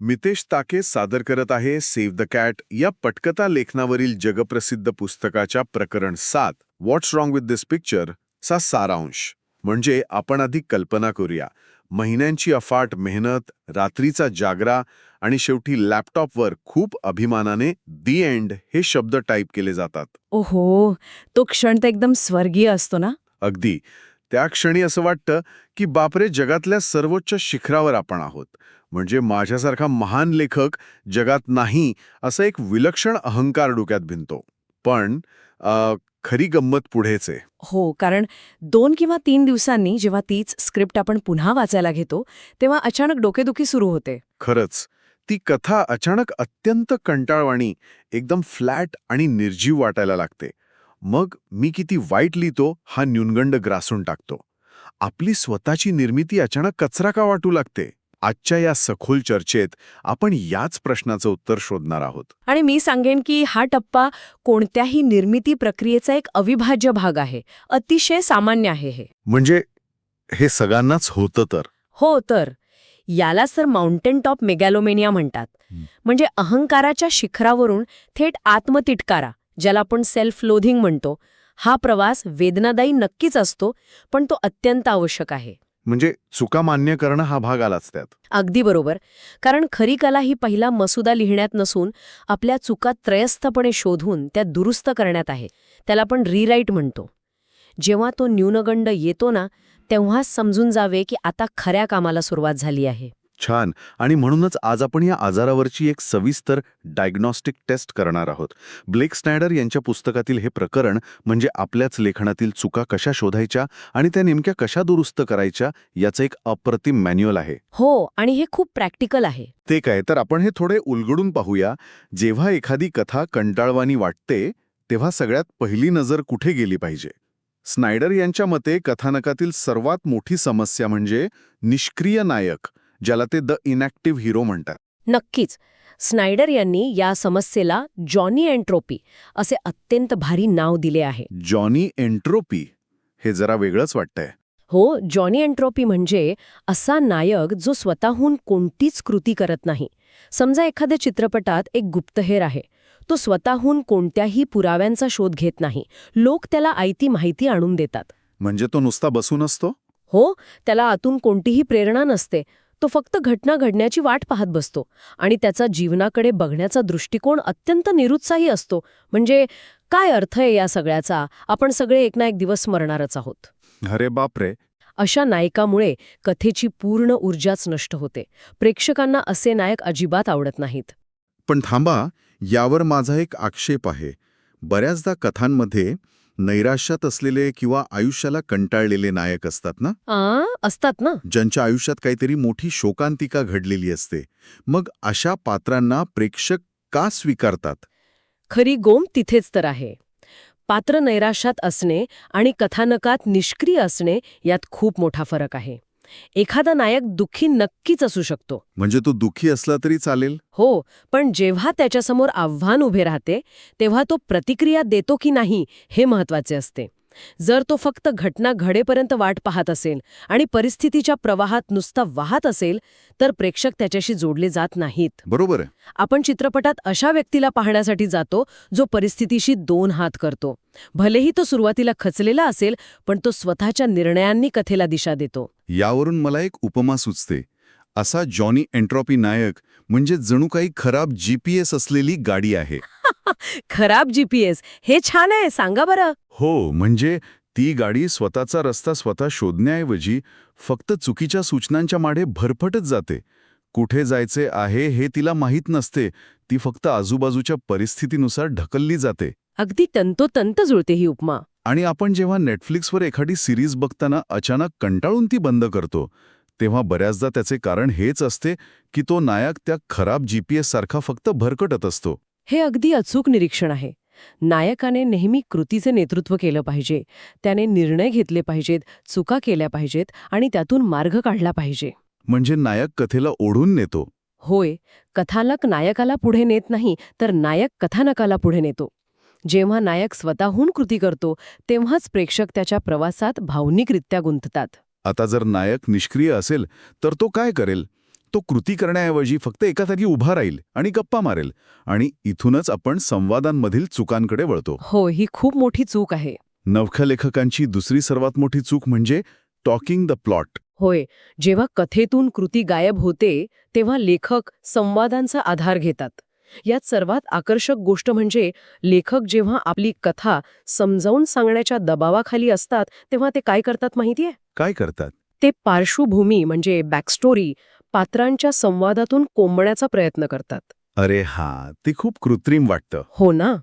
मितेश ताके सादर करत आहे सेव्ह द कॅट या पटकथा लेखनावरील जगप्रसिद्ध पुस्तकाच्या प्रकरण 7 व्हॉट्स रॉंग विथ दिस पिक्चर चा सारांश. म्हणजे आपण आधी कल्पना करूया, महिन्यांची अफाट मेहनत, रात्रीचा जागरा आणि शेवटी लॅपटॉपवर खूप अभिमानाने दी एंड हे शब्द टाईप केले जातात. ओहो, तो क्षण तर एकदम स्वर्गीय असतो ना. अगदी. त्या क्षणी असं वाटतं की बापरे, जगातल्या सर्वोच्च शिखरावर आपण आहोत. म्हणजे माझ्यासारखा महान लेखक जगात नाही, असं एक विलक्षण अहंकार डोक्यात भिनतो. पण खरी गंमत पुढेच आहे. हो, कारण 2 किंवा 3 दिवसांनी जेव्हा तीच स्क्रिप्ट आपण पुन्हा वाचायला घेतो, तेव्हा अचानक डोकेदुखी सुरू होते. खरंच, ती कथा अचानक अत्यंत कंटाळवाणी, एकदम फ्लॅट आणि निर्जीव वाटायला लागते. मग मी किती वाईट लिहितो हा न्यूनगंड ग्रासून टाकतो. आपली स्वतःची निर्मिती अचानक कचरा का वाटू लागते? आजच्या या सखोल चर्चेत आपण याच प्रश्नाचं उत्तर शोधणार आहोत. आणि मी सांगेन की हा टप्पा कोणत्याही निर्मिती प्रक्रियेचा एक अविभाज्य भाग आहे. अतिशय सामान्य आहे हे. म्हणजे हे सगळ्यांनाच होतं तर? हो तर. यालाच तर माउंटेन टॉप मेगॅलोमेनिया म्हणतात. म्हणजे अहंकाराच्या शिखरावरून थेट आत्मतिटकारा, ज्याला आपण सेल्फ लोधिंग म्हणतो, हा प्रवास वेदनादायी नक्कीच असतो, पण तो अत्यंत आवश्यक आहे. म्हणजे चुका मान्य करणं हा भाग आलाच त्यात. अगदी बरोबर. कारण खरी कला ही पहिला मसुदा लिहिण्यात नसून आपल्या चुका त्रयस्थपणे शोधून त्या दुरुस्त करण्यात आहे. त्याला आपण रीराईट म्हणतो. जेव्हा तो न्यूनगंड येतो ना, तेव्हाच समजून जावे की आता खऱ्या कामाला सुरुवात झाली आहे. छान. आणि म्हणूनच आज आपण या आजारावरची एक सविस्तर डायग्नॉस्टिक टेस्ट करणार आहोत. ब्लेक स्नायडर यांच्या पुस्तकातील हे प्रकरण म्हणजे आपल्याच लेखनातील चुका कशा शोधायच्या आणि त्या नेमक्या कशा दुरुस्त करायच्या याचं एक अप्रतिम मॅन्युअल आहे. हो, आणि हे खूप प्रॅक्टिकल आहे. ते काय तर आपण हे थोडे उलगडून पाहूया. जेव्हा एखादी कथा कंटाळवाणी वाटते, तेव्हा सगळ्यात पहिली नजर कुठे गेली पाहिजे? स्नायडर यांच्या मते कथानकातील सर्वात मोठी समस्या म्हणजे निष्क्रिय नायक, ज्याला ते द इनॅक्टिव्ह हिरो म्हणतात. नक्कीच. स्नायडर यांनी या समस्येला जॉनी एंट्रोपी असे अत्यंत भारी नाव दिले आहे. जॉनी एंट्रोपी हे जरा वेगळंच वाटतंय. हो, जॉनी एंट्रोपी म्हणजे असा नायक जो स्वतःहून कोणतीच कृती करत नाही. समजा एखाद्या चित्रपटात एक गुप्तहेर आहे. तो स्वतःहून कोणत्याही पुराव्यांचा शोध घेत नाही. लोक त्याला आयती माहिती आणून देतात. म्हणजे तो नुसता बसून असतो? हो, त्याला आतून कोणतीही प्रेरणा नसते. तो फक्त घटना घडण्याची वाट पाहत बसतो आणि त्याचा जीवनाकडे बघण्याचा दृष्टिकोन अत्यंत निरुत्साही असतो. म्हणजे काय अर्थ आहे या सगळ्याचा? आपण सगळे एक ना एक दिवस मरणारच आहोत. अरे बापरे. अशा नायकामुळे कथेची पूर्ण ऊर्जाच नष्ट होते. प्रेक्षकांना असे नायक अजिबात आवडत नाहीत. पण थांबा, यावर माझा एक आक्षेप आहे. बऱ्याचदा कथांमध्ये नैराश्यात असलेले किंवा आयुष्याला कंटाळलेले नायक असतात ना, असतात ना. ज्यांच्या आयुष्यात काहीतरी मोठी शोकांतिका घडलेली असते. मग अशा पात्रांना प्रेक्षक का स्वीकारतात? खरी गोम तिथेच तर आहे. पात्र नैराश्यात असणे आणि कथानकात निष्क्रिय असणे यात खूप मोठा फरक आहे. एखादा नायक दुःखी नक्कीच असू शकतो. म्हणजे तो दुःखी असला तरी चालेल? हो, पण जेव्हा त्याच्यासमोर आव्हान उभे राहते, तेव्हा तो प्रतिक्रिया देतो की नाही हे महत्वाचे असते. जर तो फक्त घटना घडेपर्यंत वाट पाहत असेल आणि परिस्थितीच्या प्रवाहात नुसता वाहत असेल, तर प्रेक्षक त्याच्याशी जोडले जात नाहीत. बरोबर आहे. आपण चित्रपटात अशा व्यक्तीला पाहण्यासाठी जातो जो परिस्थितीशी 2 हात करतो. भलेही तो सुरुवातीला खचलेला असेल, पण तो स्वतःच्या निर्णयांनी कथेला दिशा देतो. यावरून मला एक उपमा सुचते. असा जॉनी एंट्रोपी नायक म्हणजे जणू काही खराब GPS असलेली गाडी आहे. खराब GPS हे छान आहे, सांगा बरं. हो, म्हणजे ती गाडी स्वतःचा रस्ता स्वतः शोधण्याऐवजी फक्त चुकीच्या सूचनांच्या मागे भरफटत जाते. कुठे जायचे आहे हे तिला माहीत नसते. ती फक्त आजूबाजूच्या परिस्थितीनुसार ढकलली जाते. अगदी तंतोतंत जुळते ही उपमा. आणि आपण जेव्हा नेटफ्लिक्सवर एखादी सिरीज बघताना अचानक कंटाळून ती बंद करतो, तेव्हा बऱ्याचदा त्याचे कारण हेच असते की तो नायक त्या खराब GPS सारखा फक्त भरकटत असतो. हे अगदी अचूक निरीक्षण आहे. नायकाने नेहमी कृतीचे नेतृत्व केलं पाहिजे. त्याने निर्णय घेतले पाहिजेत, चुका केल्या पाहिजेत आणि त्यातून मार्ग काढला पाहिजे. म्हणजे नायक कथेला ओढून नेतो. होय, कथानक नायकाला पुढे नेत नाही, तर नायक कथानकाला पुढे नेतो. जेव्हा नायक स्वतःहून कृती करतो, तेव्हाच प्रेक्षक त्याच्या प्रवासात भावनिकरित्या गुंततात. आता जर नायक निष्क्रिय असेल तर तो काय करेल? तो कृती करण्याऐवजी फक्त एका जागी उभा राहील आणि गप्पा मारेल. आणि इथूनच आपण संवादांमधील चुकांकडे वळतो. हो, ही खूप मोठी चूक आहे. नवख्या लेखकांची दुसरी सर्वात मोठी चूक म्हणजे टॉकिंग द प्लॉट. होय, जेव्हा कथेतून कृती गायब होते तेव्हा लेखक संवादांचा आधार घेतात. यात सर्वात आकर्षक गोष्ट म्हणजे लेखक जेव्हा आपली कथा समजावून सांगण्याच्या दबावाखाली असतात तेव्हा ते काय करतात माहितीये? काय करतात? ते पार्श्वभूमी म्हणजे बॅकस्टोरी पात्रांच्या संवादातून कोंबण्याचा प्रयत्न करतात. अरे हा, ते खूप कृत्रिम वाटतं. हो ना.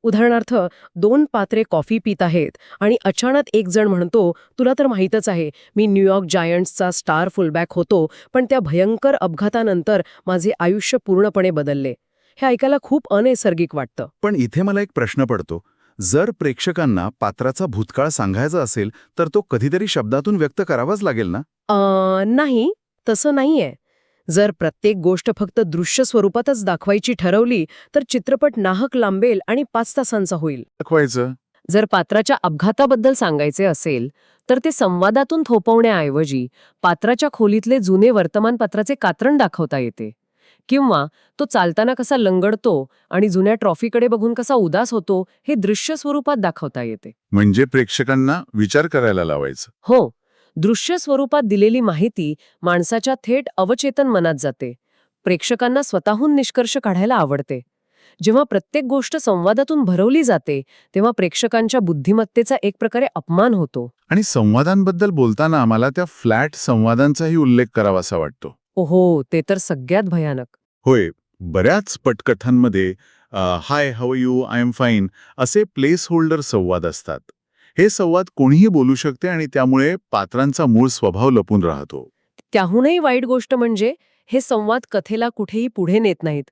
उदाहरणार्थ 2 पात्रे कॉफी पित आहेत आणि अचानक एक जण म्हणतो, तुला तर माहीतच आहे, मी न्यूयॉर्क जायंट्सचा स्टार फुलबॅक होतो, पण त्या भयंकर अपघातानंतर माझे आयुष्य पूर्णपणे बदलले. हे ऐकायला खूप अनैसर्गिक वाटतं. पण इथे मला एक प्रश्न पडतो. जर प्रेक्षकांना पात्राचा भूतकाळ सांगायचा असेल तर तो कधीतरी शब्दातून व्यक्त करावाच लागेल ना? नाही, तसं नाहीये. जर प्रत्येक गोष्ट फक्त दृश्य स्वरूपातच दाखवायची ठरवली तर चित्रपट नाहक लांबेल आणि 5 तासांचा होईल. दाखवायचं. जर पात्राच्या अपघाताबद्दल सांगायचे असेल तर ते संवादातून थोपवण्याऐवजी पात्राच्या खोलीतले जुने वर्तमानपत्राचे कात्रण दाखवता येते. किंवा तो चालताना कसा लंगडतो आणि जुन्या ट्रॉफीकडे बघून कसा उदास होतो हे दृश्य स्वरूपात दाखवता येते. म्हणजे प्रेक्षकांना विचार करायला लावायचं. हो, दृश्य स्वरूपात दिलेली माहिती माणसाच्या थेट अवचेतन मनात जाते. प्रेक्षकांना स्वतःहून निष्कर्ष काढायला आवडते. जेव्हा प्रत्येक गोष्ट संवादातून भरवली जाते तेव्हा प्रेक्षकांच्या बुद्धिमत्तेचा एक प्रकारे अपमान होतो. आणि संवादांबद्दल बोलताना आम्हाला त्या फ्लॅट संवादांचाही उल्लेख करावासा वाटतो. ओहो, ते तर सगळ्यात भयानक. होय, बऱ्याच पटकथांमध्ये hi, how you, I am fine असे प्लेस होल्डर संवाद असतात. हे संवाद कोणीही बोलू शकते आणि त्यामुळे पात्रांचा मूळ स्वभाव लपून राहतो. त्याहूनही वाईट गोष्ट म्हणजे हे संवाद कथेला कुठेही पुढे नेत नाहीत.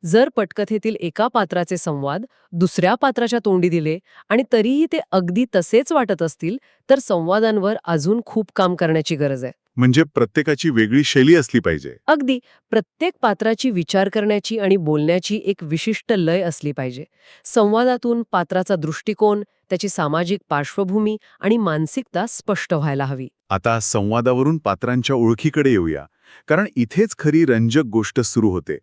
जर पटकथेतील एका पात्राचे संवाद दुसऱ्या पात्राच्या तोंडी दिले आणि तरीही ते अगदी तसेच वाटत असतील तर संवादांवर अजून खूप काम करण्याची गरज आहे. म्हणजे प्रत्येकाची वेगळी शैली असली पाहिजे. अगदी प्रत्येक पात्राची विचार करण्याची आणि बोलण्याची एक विशिष्ट लय असली पाहिजे. संवादातून पात्राचा दृष्टिकोन, त्याची सामाजिक पार्श्वभूमी आणि मानसिकता स्पष्ट व्हायला हवी. आता संवादावरून पात्रांच्या ओळखीकडे येऊया, कारण इथेच खरी रंजक गोष्ट सुरू होते.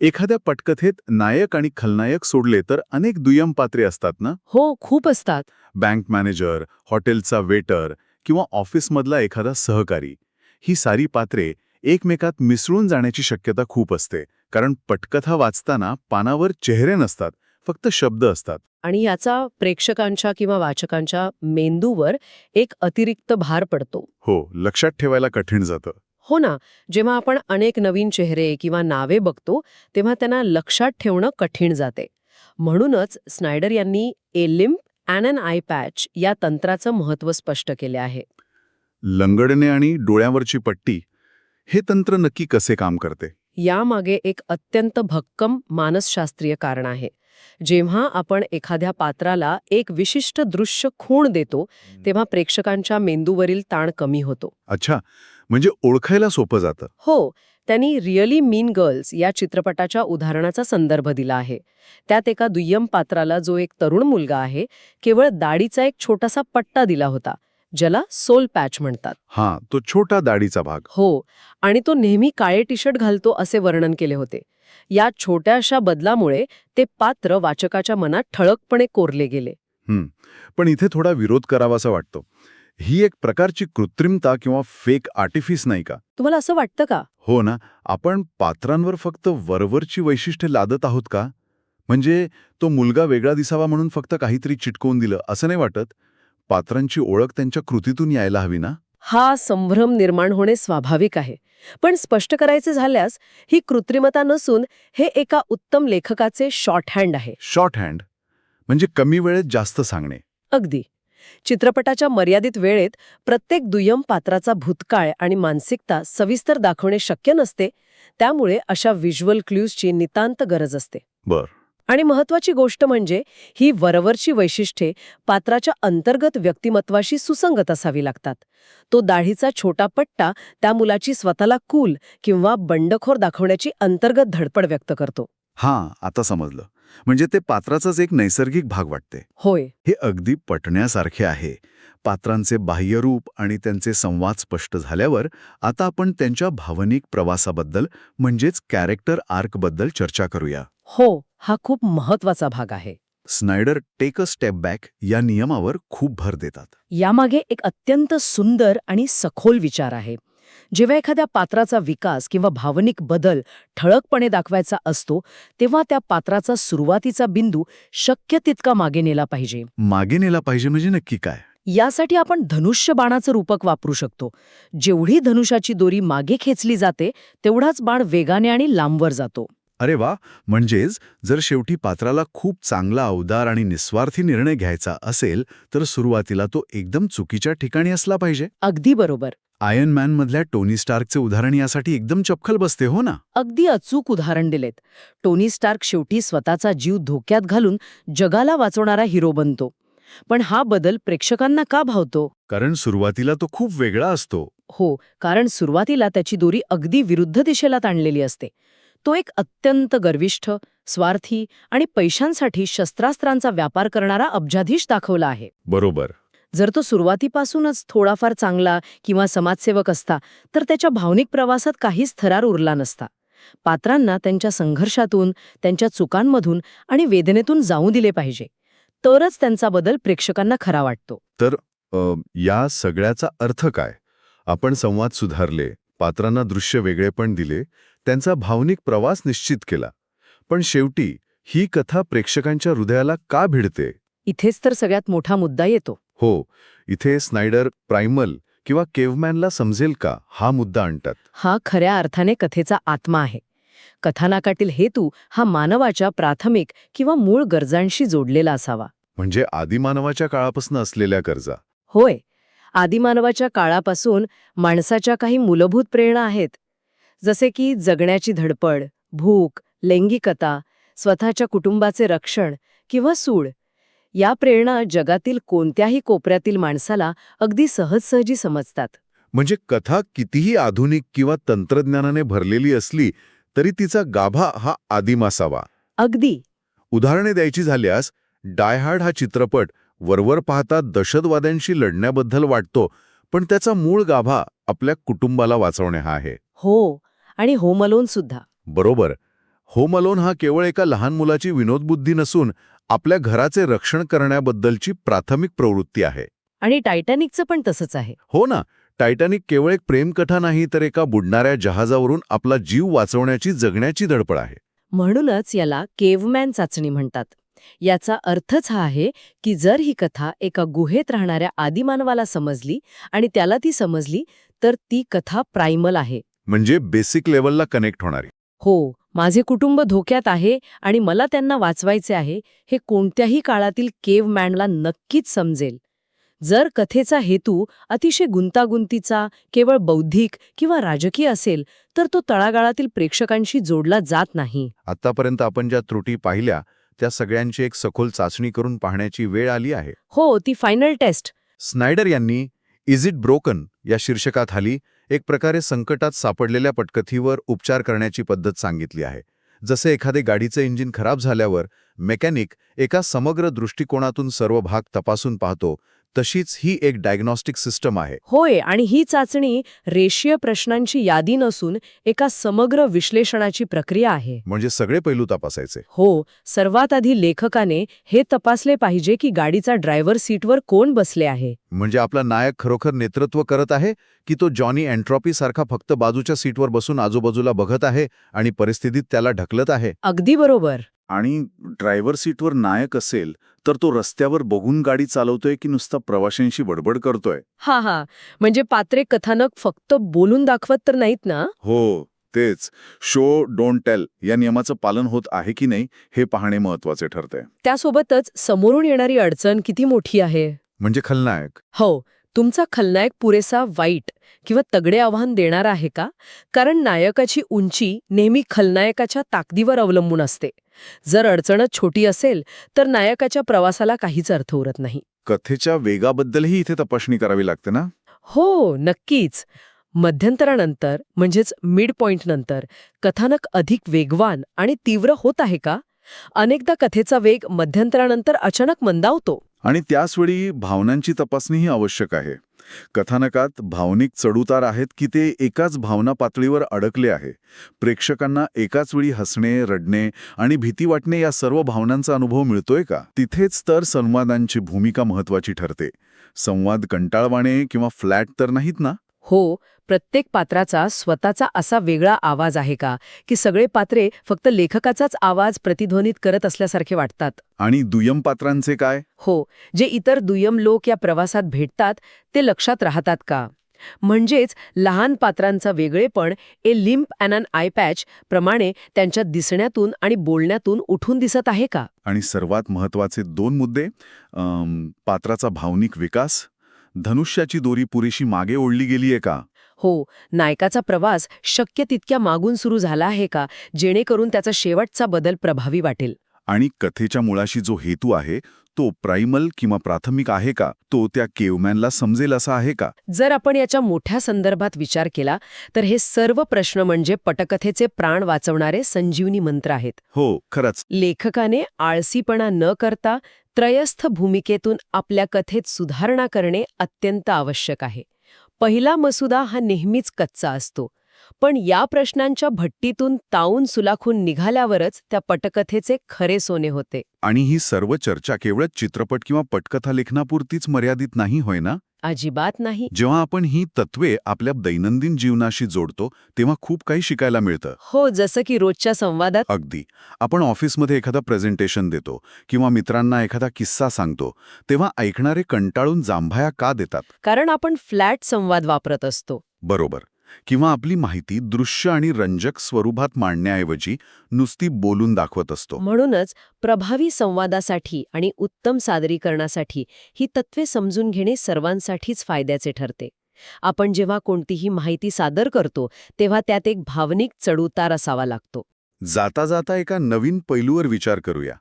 एखाद्या पटकथेत नायक आणि खलनायक सोडले तर अनेक दुय्यम पात्रे असतात ना? हो, खूप असतात. बँक मॅनेजर, हॉटेलचा वेटर किंवा ऑफिसमधला एखादा सहकारी. ही सारी पात्रे एकमेकात मिसळून जाण्याची शक्यता खूप असते, कारण पटकथा वाचताना पानावर चेहरे नसतात, फक्त शब्द असतात. आणि याचा प्रेक्षकांच्या किंवा वाचकांच्या मेंदूवर एक अतिरिक्त भार पडतो. हो, लक्षात ठेवायला कठीण जातं. हो ना, जेव्हा आपण अनेक नवीन चेहरे किंवा नावे बघतो तेव्हा त्यांना लक्षात ठेवणं कठीण जाते. म्हणूनच स्नायडर यांनी a limp and an eye patch या तंत्राचं महत्त्व स्पष्ट केले आहे. लंगडणे आणि डोळ्यावरची पट्टी हे तंत्र नक्की कसे काम करते? यामागे एक अत्यंत भक्कम मानसशास्त्रीय कारण आहे. जेव्हा आपण एखाद्या पात्राला एक विशिष्ट दृश्य खूण देतो तेव्हा प्रेक्षकांच्या मेंदूवरील ताण कमी होतो. अच्छा, म्हणजे ओळखायला सोपं जातं. हो, त्यांनी रिअली मीन गर्ल्स या चित्रपटाच्या उदाहरणाचा संदर्भ दिला आहे. त्यात एका दुय्यम पात्राला, जो एक तरुण मुलगा आहे, केवळ दाढीचा एक छोटासा पट्टा दिला होता, ज्याला सोल पॅच म्हणतात. हां, तो छोटा दाढीचा भाग. हो, आणि तो नेहमी काळे टी शर्ट घालतो असे वर्णन केले होते. या छोट्याशा बदलामुळे ते पात्र वाचकाच्या मनात ठळकपणे कोरले गेले. पण इथे थोडा विरोध करावासा वाटतो. ही एक प्रकारची कृत्रिमता किंवा फेक आर्टिफिस नाही का? तुम्हाला असं वाटतं का? हो ना, आपण पात्रांवर फक्त वरवरची वैशिष्ट्ये लादत आहोत का? म्हणजे तो मुलगा वेगळा दिसावा म्हणून फक्त काहीतरी चिटकवून दिलं असं नाही वाटत? पात्रांची ओळख त्यांच्या कृतीतून यायला हवी ना? हा संभ्रम निर्माण होणे स्वाभाविक आहे. पण स्पष्ट करायचे झाल्यास ही कृत्रिमता नसून हे एका उत्तम लेखकाचे शॉर्टहँड आहे. शॉर्टहँड म्हणजे कमी वेळेत जास्त सांगणे. अगदी. चित्रपटाच्या मर्यादित वेळेत प्रत्येक दुय्यम पात्राचा भूतकाळ आणि मानसिकता सविस्तर दाखवणे शक्य नसते. त्यामुळे अशा व्हिज्युअल क्ल्यूजची नितांत गरज असते. बर. आणि महत्वाची गोष्ट म्हणजे ही वरवरची वैशिष्ट्ये पात्राच्या अंतर्गत व्यक्तिमत्वाशी सुसंगत असावी लागतात. तो दाढीचा छोटा पट्टा त्या मुलाची स्वतःला कूल किंवा बंडखोर दाखवण्याची अंतर्गत धडपड व्यक्त करतो. हां, आता समजलं. म्हणजे ते पात्राचाच एक नैसर्गिक भाग वाटते. होय. हे अगदी पटण्यासारखे आहे. पात्रांचे बाह्यरूप आणि त्यांचे संवाद स्पष्ट झाल्यावर आता आपण त्यांच्या भावनिक प्रवासाबद्दल म्हणजेच कॅरेक्टर आर्कबद्दल चर्चा करूया. हो, हा खूप महत्वाचा भाग आहे. Schneider take a step back या नियमावर खूप भर देतात. यामागे एक अत्यंत सुंदर आणि सखोल विचार आहे. जेव्हा एखाद्या पात्राचा विकास किंवा भावनिक बदल ठळकपणे दाखवायचा असतो, तेव्हा त्या पात्राचा सुरुवातीचा बिंदू शक्य तितका मागे नेला पाहिजे. मागे नेला पाहिजे म्हणजे नक्की काय? यासाठी आपण धनुष्य बाणाचं रूपक वापरू शकतो. जेवढी धनुष्याची दोरी मागे खेचली जाते, तेवढाच बाण वेगाने आणि लांबवर जातो. अरे वा, म्हणजेच जर शेवटी पात्राला खूप चांगला अवदार आणि निस्वार्थी निर्णय घ्यायचा असेल तर सुरुवातीला तो एकदम चुकीच्या ठिकाणी असला पाहिजे. अगदी बरोबर. आयर्न मॅनमधल्या टोनी स्टार्कचे उदाहरण यासाठी एकदम चपखल बसते, हो ना? अगदी अचूक उदाहरण दिलेत. टोनी स्टार्क शेवटी स्वतःचा जीव धोक्यात घालून जगाला वाचवणारा हिरो बनतो. पण हा बदल प्रेक्षकांना का भावतो? कारण सुरुवातीला तो खूप वेगळा असतो. हो, कारण सुरुवातीला त्याची दोरी अगदी विरुद्ध दिशेला ताणलेली असते. तो एक अत्यंत गर्विष्ठ, स्वार्थी आणि पैशांसाठी शस्त्रास्त्रांचा व्यापार करणारा अब्जाधीश दाखवला आहे. बरोबर. जर तो सुरुवातीपासूनच थोडाफार चांगला किंवा समाजसेवक असता तर त्याच्या भावनिक प्रवासात काहीच थरार उरला नसता. पात्रांना त्यांच्या संघर्षातून, त्यांच्या चुकांमधून आणि वेदनेतून जाऊ दिले पाहिजे. तरच त्यांचा बदल प्रेक्षकांना खरा वाटतो. तर या सगळ्याचा अर्थ काय? आपण संवाद सुधारले, पात्रांना दृश्य वेगळेपण दिले, त्यांचा भावनिक प्रवास निश्चित केला. पण शेवटी ही कथा प्रेक्षकांच्या हृदयाला का भिडते? इथेच तर सगळ्यात मोठा मुद्दा येतो. हो, इथे स्नायडर प्रायमल किंवा केव्हमॅनला समजेल का हा मुद्दा आणतात. हा खऱ्या अर्थाने कथेचा आत्मा आहे. कथानकातील हेतू हा मानवाच्या प्राथमिक किंवा मूळ गरजांशी जोडलेला असावा. म्हणजे आदिमानवाच्या काळापासून असलेल्या गरजा. होय, आदिमानवाच्या काळापासून माणसाच्या काही मूलभूत प्रेरणा आहेत. जसे की जगण्याची धडपड, भूक, लैंगिकता, स्वतःच्या कुटुंबाचे रक्षण किंवा सूड. या प्रेरणा जगातील कोणत्याही कोपऱ्यातील माणसाला अगदी सहजसहजी समजतात. म्हणजे कथा कितीही आधुनिक किंवा तंत्रज्ञानाने भरलेली असली तरी तिचा गाभा हा आदिम असावा. अगदी. उदाहरणे द्यायची झाल्यास डाय हार्ड हा चित्रपट वरवर पाहता दहशतवाद्यांशी लढण्याबद्दल वाटतो, पण त्याचा मूळ गाभा आपल्या कुटुंबाला वाचवणे हा आहे. हो, आणि होम अलोन सुद्धा. बरोबर. होम अलोन हा केवळ एका लहान मुलाची विनोदबुद्धी नसून आपल्या घराचे रक्षण करण्याबद्दलची प्राथमिक प्रवृत्ती आहे. आणि टायटॅनिकचं पण तसंच आहे. हो ना, टायटॅनिक केवळ एक प्रेमकथा नाही तर एका बुडणाऱ्या जहाजावरून आपला जीव वाचवण्याची जगण्याची धडपड आहे. म्हणूनच याला केव्हमॅन चाचणी म्हणतात. याचा अर्थच हा आहे की जर ही कथा एका गुहेत राहणाऱ्या आदिमानवाला समजली आणि त्याला ती समजली तर ती कथा प्रायमल आहे. म्हणजे बेसिक लेवलला कनेक्ट होणारी. हो, माझे कुटुंब धोक्यात आहे आणि मला त्यांना वाचवायचे आहे हे कोणत्याही काळातील केव्हमॅनला नक्कीच समजेल. जर कथेचा हेतू अतिशय गुंतागुंतीचा, केवळ बौद्धिक किंवा राजकीय असेल तर तो तळागाळातील प्रेक्षकांशी जोडला जात नाही. आतापर्यंत आपण ज्या त्रुटी पाहिल्या त्या सगळ्यांची एक सखोल चाचणी करून पाहण्याची वेळ आली आहे. हो, ती फायनल टेस्ट. स्नायडर यांनी इज इट ब्रोकन या शीर्षकाखाली एक प्रकारे संकटात सापडलेल्या पटकथीवर उपचार करण्याची पद्धत सांगितली आहे. जसे एखादे गाडीचं इंजिन खराब झाल्यावर मेकॅनिक एका समग्र दृष्टिकोनातून सर्व भाग तपासून पाहतो, तशीच ही एक डायग्नॉस्टिक सिस्टम आहे. होय, आणि ही चाचणी रेषीय प्रश्नांची यादी नसून एका समग्र विश्लेषणाची प्रक्रिया आहे. म्हणजे सगळे पैलू तपासायचे. हो, सर्वात आधी लेखकाने हे तपासले पाहिजे की गाडीचा ड्रायव्हर सीटवर कोण बसले आहे. म्हणजे आपला नायक खरोखर नेतृत्व करत आहे की तो जॉनी एन्ट्रॉपी सारखा फक्त बाजूच्या सीटवर बसून आजूबाजूला बघत आहे आणि परिस्थितीत त्याला ढकलत आहे. अगदी बरोबर. आणि ड्रायव्हर सीटवर नायक असेल तर तो रस्त्यावर बघून गाडी चालवतोय की नुसता प्रवाशांशी बडबड करतोय. हा, म्हणजे पात्रे कथानक फक्त बोलून दाखवत तर नाहीत ना. हो, तेच. शो डोंट टेल या नियमाचं पालन होत आहे की नाही हे पाहणे महत्वाचे ठरते. त्यासोबतच समोरून येणारी अडचण किती मोठी आहे. म्हणजे खलनायक. हो, तुमचा खलनायक पुरेसा वाईट किंवा तगडे आव्हान देणारा आहे का? कारण नायकाची उंची नेहमी खलनायकाच्या ताकदीवर अवलंबून असते. जर अडचणच छोटी असेल तर नायकाच्या प्रवासाला काहीच अर्थ उरत नाही. कथेच्या वेगाबद्दलही इथे तपासणी करावी लागते ना. हो, नक्कीच. मध्यंतरानंतर म्हणजेच मिड पॉइंट नंतर कथानक अधिक वेगवान आणि तीव्र होत आहे का? अनेकदा कथेचा वेग मध्यंतरानंतर अचानक मंदावतो. आणि त्याचवेळी भावनांची तपासणीही आवश्यक आहे. कथानकात भावनिक चढउतार आहेत की ते एकाच भावना पातळीवर अडकले आहे. प्रेक्षकांना एकाच वेळी हसणे, रडणे आणि भीती वाटणे या सर्व भावनांचा अनुभव मिळतोय का? तिथेच तर संवादांची भूमिका महत्वाची ठरते. संवाद कंटाळवाणे किंवा फ्लॅट तर नाहीत ना? हो, प्रत्येक पात्राचा स्वतःचा असा वेगळा आवाज आहे का, की सगळे पात्रे फक्त लेखकाचाच आवाज प्रतिध्वनित करत असल्यासारखे वाटतात? आणि दुय्यम पात्रांचे काय? हो, जे इतर दुय्यम लोक या प्रवासात भेटतात ते लक्षात राहतात का? म्हणजेच लहान पात्रांचा वेगळेपण a limp and an eye patch प्रमाणे त्यांच्या दिसण्यातून आणि बोलण्यातून उठून दिसत आहे का? आणि सर्वात महत्वाचे 2 मुद्दे, पात्राचा भावनिक विकास, धनुष्याची दोरी पुरेशी मागे ओढली गेलीये का? हो, नायकाचा प्रवास शक्य तितक्या मागून सुरू झाला आहे का, जेणेकरून त्याचा शेवटचा बदल प्रभावी वाटेल? आणि कथेच्या मुळाशी जो हेतू आहे तो प्राइमल किंवा प्राथमिक आहे का? तो त्या केवमॅनला समजेल असा आहे का? जर आपण याच्या मोठ्या संदर्भात विचार केला तर हे सर्व प्रश्न म्हणजे पटकथेचे प्राण वाचवणारे संजीवनी मंत्र आहेत. हो, खरंच. लेखकाने आळसीपणा न करता त्रयस्थ भूमिकेतून आपल्या कथेत सुधारणा करणे अत्यंत आवश्यक आहे. पहिला मसुदा हा नेहमीच कच्चा असतो, पण या प्रश्नांच्या भट्टीतून तावून सुलाखून निघाल्यावरच त्या पटकथेचे खरे सोने होते. आणि ही सर्व चर्चा केवळ चित्रपट किंवा पटकथा लेखनापुरतीच मर्यादित नाही, होय ना? अजिबात नाही. जेव्हा आपण ही तत्वे आपल्या दैनंदिन जीवनाशी जोडतो तेव्हा खूप काही शिकायला मिळतं. हो, जसं की रोजच्या संवादात. अगदी. आपण ऑफिसमध्ये एखादा प्रेझेंटेशन देतो किंवा मित्रांना एखादा किस्सा सांगतो, तेव्हा ऐकणारे कंटाळून जांभया का देतात? कारण आपण फ्लॅट संवाद वापरत असतो. बरोबर. किंवा आपली माहिती दृश्य आणि रंजक स्वरूपात मांडण्याऐवजी नुसती बोलून दाखवत असतो. म्हणूनच प्रभावी संवादासाठी आणि उत्तम सादरीकरणासाठी ही तत्वे समजून घेणे सर्वांसाठीच फायद्याचे ठरते. आपण जेव्हा कोणतीही माहिती सादर करतो तेव्हा त्यात एक भावनिक चढउतार असावा लागतो. जाता जाता एका नवीन पैलूवर विचार करूया.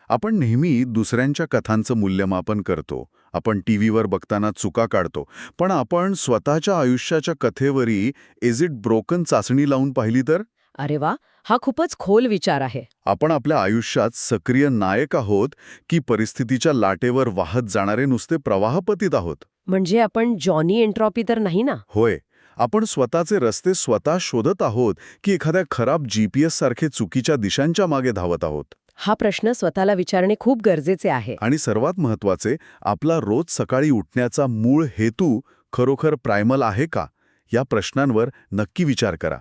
आपण नेहमी दुसऱ्यांच्या कथांचं मूल्यमापन करतो. आपण टीव्हीवर बघताना चुका काढतो. पण आपण स्वतःच्या आयुष्याच्या कथेवरी इज इट ब्रोकन चाचणी लावून पाहिली तर? अरे वा, हा खूपच खोल विचार आहे. आपण आपल्या आयुष्यात सक्रिय नायक आहोत की परिस्थितीच्या लाटेवर वाहत जाणारे नुसते प्रवाहपतीत आहोत? म्हणजे आपण जॉनी एंट्रॉपी तर नाही ना? होय. आपण स्वतःचे रस्ते स्वतः शोधत आहोत की एखाद्या खराब GPS सारखे चुकीच्या दिशांच्या मागे धावत आहोत? हा प्रश्न स्वतःला विचारणे खूप गरजेचे आहे. आणि सर्वात महत्वाचे, आपला रोज सकाळी उठण्याचा मूळ हेतू खरोखर प्रायमल आहे का? या प्रश्नांवर नक्की विचार करा.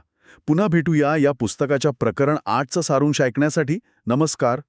पुन्हा भेटूया या पुस्तकाच्या प्रकरण 8चा सारांश ऐकण्यासाठी. नमस्कार.